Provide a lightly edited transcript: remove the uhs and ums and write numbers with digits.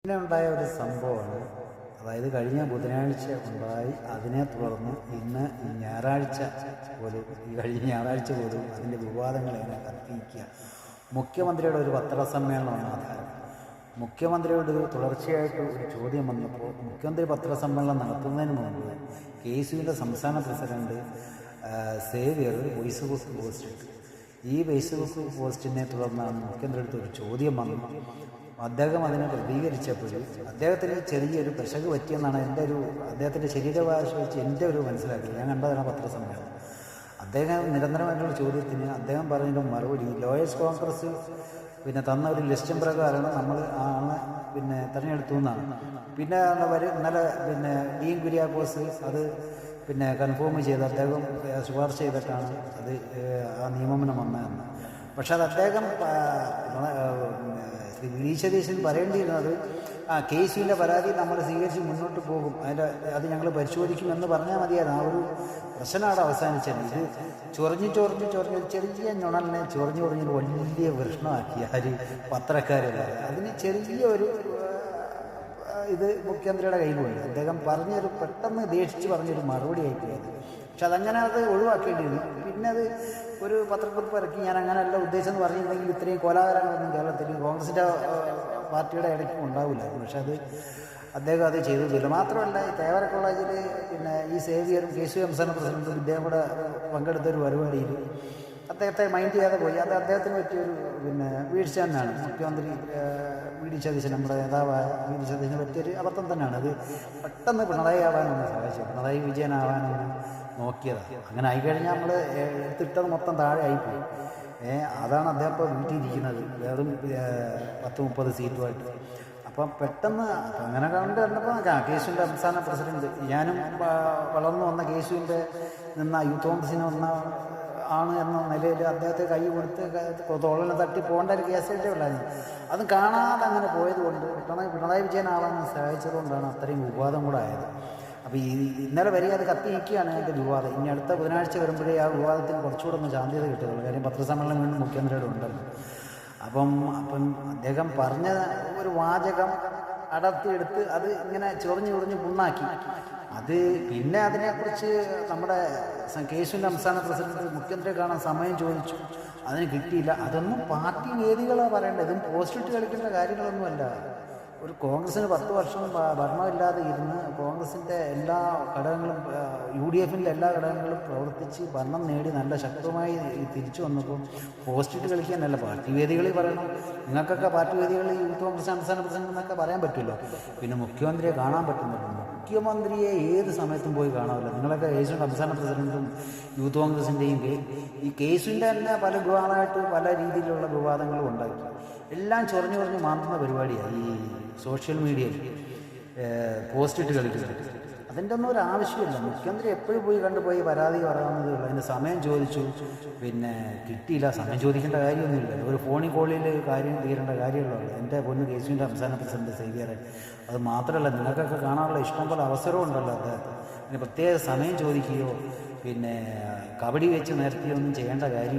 പിന്നെ ഉണ്ടായ ഒരു സംഭവമാണ്. അതായത് കഴിഞ്ഞ ബുധനാഴ്ച ഉണ്ടായി. അതിനെ തുടർന്ന് ഇന്ന് ഞായറാഴ്ച പോലും കഴിഞ്ഞ ഞായറാഴ്ച പോലും അതിൻ്റെ വിവാദങ്ങൾ എങ്ങനെ കത്തിക്കുക. മുഖ്യമന്ത്രിയുടെ ഒരു പത്രസമ്മേളനമാണ് ആധാരം. മുഖ്യമന്ത്രിയോട് തുടർച്ചയായിട്ട് ഒരു ചോദ്യം വന്നപ്പോൾ മുഖ്യമന്ത്രി പത്രസമ്മേളനം നടത്തുന്നതിന് മുമ്പ് KSUവിൻ്റെ സംസ്ഥാന പ്രസിഡന്റ് സേവ്യർ ഫേസ്ബുക്ക് പോസ്റ്റ് ഇട്ടു. ഈ ഫേസ്ബുക്ക് പോസ്റ്റിനെ തുടർന്നാണ് മുഖ്യമന്ത്രി അടുത്ത് ഒരു ചോദ്യം വന്നത്. അദ്ദേഹം അതിനെ പ്രതികരിച്ചപ്പോൾ അദ്ദേഹത്തിന് ചെറിയൊരു പെശക് പറ്റിയെന്നാണ് അദ്ദേഹത്തിൻ്റെ ശരീരഭാഷ വെച്ച് എൻ്റെ ഒരു മനസ്സിലാക്കി. ഞാൻ കണ്ടതാണ് പത്രസമ്മേളനം. അദ്ദേഹം നിരന്തരമായിട്ടുള്ള ചോദ്യത്തിന് അദ്ദേഹം പറഞ്ഞതിൻ്റെ മറുപടി ലോയേഴ്സ് കോൺഗ്രസ് തന്ന ഒരു ലിസ്റ്റും പ്രകാരമാണ് നമ്മൾ തിരഞ്ഞെടുത്തു എന്നാണ്. പിന്നെ ഇന്നലെ ഡീൻ കുര്യാക്കോസ് അത് കൺഫേം ചെയ്ത് അദ്ദേഹം ശുപാർശ ചെയ്തിട്ടാണ് അത് ആ നിയമനം വന്നതെന്ന്. പക്ഷെ അത് അദ്ദേഹം ശ്രീ വി. സതീശൻ പറയേണ്ടിയിരുന്നത് KSUവിൻ്റെ പരാതി നമ്മൾ സ്വീകരിച്ച് മുന്നോട്ട് പോകും, അത് ഞങ്ങൾ പരിശോധിക്കുമെന്ന് പറഞ്ഞാൽ മതിയായിരുന്നു. ആ ഒരു പ്രശ്നമാണ് അവസാനിച്ചത്. ഇത് ചൊറിഞ്ഞ് ചെറിയ ഞുണലിനെ ചൊറിഞ്ഞ് വലിയ പ്രശ്നമാക്കി ആര് പത്രക്കാരല്ല. അതിന് ചെറിയൊരു ഇത് മുഖ്യമന്ത്രിയുടെ കയ്യിലുണ്ട്. അദ്ദേഹം പെട്ടെന്ന് ദേഷിച്ച് പറഞ്ഞൊരു മറുപടി ആയിപ്പോയത്. പക്ഷെ അത് ഒഴിവാക്കേണ്ടിയിരുന്നു. പിന്നെ അത് ഒരു പത്രക്കുറിപ്പ് ഇറക്കി ഞാൻ അങ്ങനെയല്ല ഉദ്ദേശിച്ചെന്ന് പറഞ്ഞിട്ടുണ്ടെങ്കിൽ ഇത്രയും കോലാഹലങ്ങളൊന്നും കേരളത്തിൽ കോൺഗ്രസിൻ്റെ പാർട്ടിയുടെ ഇടയ്ക്കും ഉണ്ടാവില്ലായിരുന്നു. പക്ഷെ അദ്ദേഹം അത് ചെയ്തില്ല. മാത്രമല്ല ഈ തേവര കോളേജിൽ ഈ സേവിയറും KSU സംസ്ഥാന പ്രസിഡന്റും ഇദ്ദേഹം കൂടെ പങ്കെടുത്തൊരു പരിപാടിയിൽ അദ്ദേഹത്തെ മൈൻഡ് ചെയ്യാതെ പോയി. അത് അദ്ദേഹത്തിന് പറ്റിയൊരു വീഴ്ച തന്നെയാണ്. മുഖ്യമന്ത്രി വി. ഡി. സതീശൻ, നമ്മുടെ നേതാവായ വി. ഡി. സതീശന് പറ്റിയൊരു അബദ്ധം തന്നെയാണ്. അത് പെട്ടെന്ന് പിണറായി ആവാനൊന്നും സാധിച്ചു, പിണറായി വിജയനാവാനൊന്ന് നോക്കിയതാണ്. അങ്ങനെ ആയിക്കഴിഞ്ഞാൽ നമ്മൾ എടുത്തിട്ടത് മൊത്തം താഴെ ആയിപ്പോയി. അതാണ് അദ്ദേഹം ഇപ്പോൾ വീട്ടിലിരിക്കുന്നത്, വെറും 10-30 സീറ്റുമായിട്ട്. അപ്പം പെട്ടെന്ന് അങ്ങനെ കണ്ടപ്പോൾ KSUവിൻ്റെ സംസ്ഥാന പ്രസിഡന്റ്, ഞാനും വളർന്നു വന്ന KSUവിൻ്റെ യൂത്ത് കോൺഗ്രസിന് ആണ് എന്ന നിലയിൽ അദ്ദേഹത്തെ കൈ കൊടുത്ത് തോളിനെ തട്ടി പോകേണ്ട ഒരു കേസായിട്ടേ ഉള്ളായിരുന്നു. അതും കാണാതെ അങ്ങനെ പോയതുകൊണ്ട് പിണറായി വിജയനാവാൻ സഹായിച്ചതുകൊണ്ടാണ് അത്രയും വിവാദം കൂടെ ആയത്. അപ്പോൾ ഇന്നലെ വരെ അത് കത്തി നിൽക്കുകയാണ് അതിൻ്റെ വിവാദം. ഇനി അടുത്ത ബുധനാഴ്ച വരുമ്പോഴേ ആ വിവാദത്തിന് കുറച്ചുകൂടെ ഒന്ന് ശാന്തത കിട്ടുകയുള്ളൂ. കാര്യം പത്രസമ്മേളനം വീണ്ടും മുഖ്യമന്ത്രിയുടെ ഉണ്ടല്ലോ. അപ്പം അദ്ദേഹം പറഞ്ഞ ഒരു വാചകം അടർത്തിയെടുത്ത് അത് ഇങ്ങനെ ചൊറിഞ്ഞ് പുണ്ണാക്കി. അത് പിന്നെ അതിനെക്കുറിച്ച് നമ്മുടെ KSUവിൻ്റെ സംസ്ഥാന പ്രസിഡന്റ് മുഖ്യമന്ത്രിയെ കാണാൻ സമയം ചോദിച്ചു, അതിന് കിട്ടിയില്ല. അതൊന്നും പാർട്ടി വേദികളാണ് പറയേണ്ടത്. ഇതും പോസ്റ്റിട്ട് കളിക്കേണ്ട കാര്യങ്ങളൊന്നുമല്ല. ഒരു കോൺഗ്രസ്സിന് 10 വർഷം ഭരണമില്ലാതെ ഇരുന്ന് കോൺഗ്രസിൻ്റെ എല്ലാ ഘടകങ്ങളും UDFൻ്റെ എല്ലാ ഘടകങ്ങളും പ്രവർത്തിച്ച് ഭരണം നേടി നല്ല ശക്തമായി തിരിച്ചു വന്നപ്പോൾ പോസ്റ്റിട്ട് കളിക്കാനല്ല, പാർട്ടി വേദികളിൽ പറയണം. നിങ്ങൾക്കൊക്കെ പാർട്ടി വേദികളിൽ യൂത്ത് കോൺഗ്രസ് സംസ്ഥാന പ്രസിഡന്റ് എന്നൊക്കെ പറയാൻ പറ്റുമല്ലോ. പിന്നെ മുഖ്യമന്ത്രിയെ കാണാൻ പറ്റുന്നുണ്ടോ? മുഖ്യമന്ത്രിയെ ഏത് സമയത്തും പോയി കാണാമല്ലോ. നിങ്ങളൊക്കെ KSUവിൻ്റെ സംസ്ഥാന പ്രസിഡന്റും യൂത്ത് കോൺഗ്രസിൻ്റെയും ഈ KSUവിൻ്റെ തന്നെ പല വിവാദമായിട്ട് പല രീതിയിലുള്ള വിവാദങ്ങളും ഉണ്ടാക്കി. എല്ലാം ചൊറിഞ്ഞ് മാറ്റുന്ന പരിപാടിയാണ് ഈ സോഷ്യൽ മീഡിയയിൽ പോസ്റ്റിട്ട് കളിക്കുന്നത്. അതിൻ്റെ ഒന്നും ഒരു ആവശ്യമില്ല. മുഖ്യമന്ത്രി എപ്പോഴും കണ്ടുപോയി പരാതി പറയാവുന്നതേ ഉള്ളൂ. അതിന് സമയം ചോദിച്ചു, കിട്ടിയില്ല. സമയം ചോദിക്കേണ്ട കാര്യമൊന്നുമില്ല. ഒരു ഫോണിൽ കോളിൽ കാര്യം തീരേണ്ട കാര്യമുള്ളൂ. എൻ്റെ പൊന്ന് KSUവിൻ്റെ സംസ്ഥാന പ്രസിഡന്റ് സേവ്യറെ, അത് മാത്രമല്ല നിങ്ങൾക്കൊക്കെ കാണാനുള്ള ഇഷ്ടംപോലെ അവസരവും ഉണ്ടല്ലോ അദ്ദേഹത്തെ. പിന്നെ പ്രത്യേക സമയം ചോദിക്കുകയോ കബഡി വെച്ച് നിരത്തിയൊന്നും ചെയ്യേണ്ട കാര്യമില്ല.